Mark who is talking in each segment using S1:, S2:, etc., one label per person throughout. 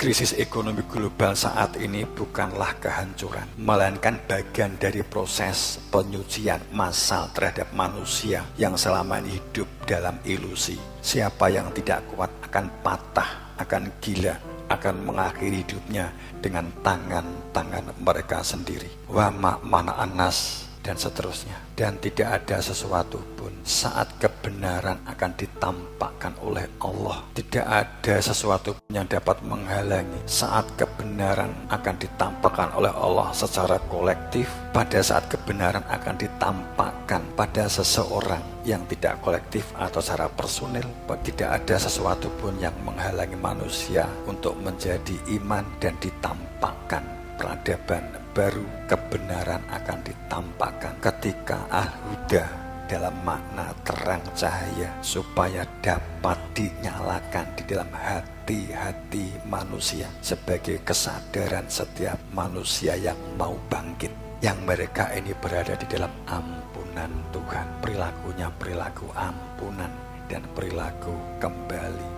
S1: Krisis ekonomi global saat ini bukanlah kehancuran, melainkan bagian dari proses penyucian massal terhadap manusia yang selama ini hidup dalam ilusi. Siapa yang tidak kuat akan patah, akan gila, akan mengakhiri hidupnya dengan tangan-tangan mereka sendiri. Wa mana anas dan seterusnya. Dan tidak ada sesuatu pun saat kebenaran akan ditampakkan oleh Allah. Tidak ada sesuatu pun yang dapat menghalangi saat kebenaran akan ditampakkan oleh Allah secara kolektif. Pada saat kebenaran akan ditampakkan pada seseorang yang tidak kolektif atau secara personil, tidak ada sesuatu pun yang menghalangi manusia untuk menjadi iman dan ditampakkan peradaban baru. Kebenaran akan ditampakkan ketika al-huda dalam makna terang cahaya supaya dapat dinyalakan di dalam hati-hati manusia sebagai kesadaran setiap manusia yang mau bangkit, yang mereka ini berada di dalam ampunan Tuhan. Perilakunya perilaku ampunan dan perilaku kembali.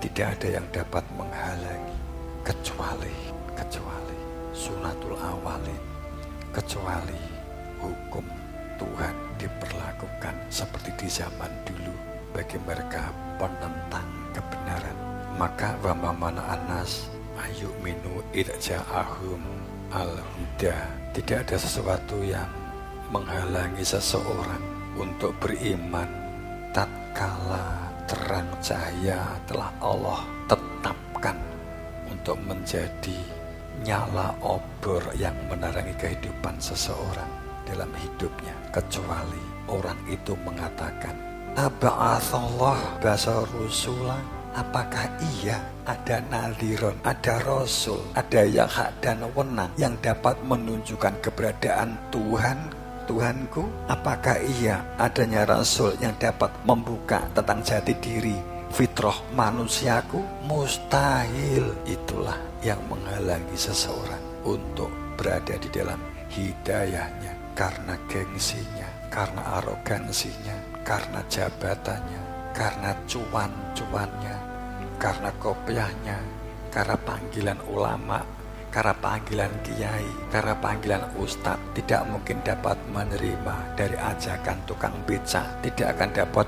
S1: Tidak ada yang dapat menghalangi kecuali sunatul awalin, kecuali hukum Tuhan diperlakukan seperti di zaman dulu bagi mereka penentang kebenaran. Maka wa mana anas ayu minu irja'ahum al-huda. Tidak ada sesuatu yang menghalangi seseorang untuk beriman tatkala terang cahaya telah Allah tetapkan untuk menjadi nyala obor yang menerangi kehidupan seseorang dalam hidupnya, kecuali orang itu mengatakan aba'athallah basa rusula. Apakah iya ada nadhiron, ada rasul, ada yang hak dan wenang yang dapat menunjukkan keberadaan Tuhanku? Apakah iya adanya rasul yang dapat membuka tentang jati diri fitrah manusiaku? Mustahil. Itulah yang menghalangi seseorang untuk berada di dalam hidayahnya, karena gengsinya, karena arogansinya, karena jabatannya, karena cuan-cuannya, karena kopiahnya, karena panggilan ulama, karena panggilan kiai, karena panggilan ustadz. Tidak mungkin dapat menerima dari ajakan tukang beca, tidak akan dapat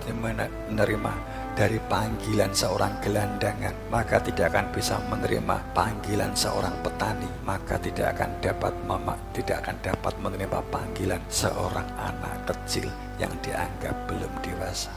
S1: menerima dari panggilan seorang gelandangan, maka tidak akan bisa menerima panggilan seorang petani, maka tidak akan dapat menerima panggilan seorang anak kecil yang dianggap belum dewasa.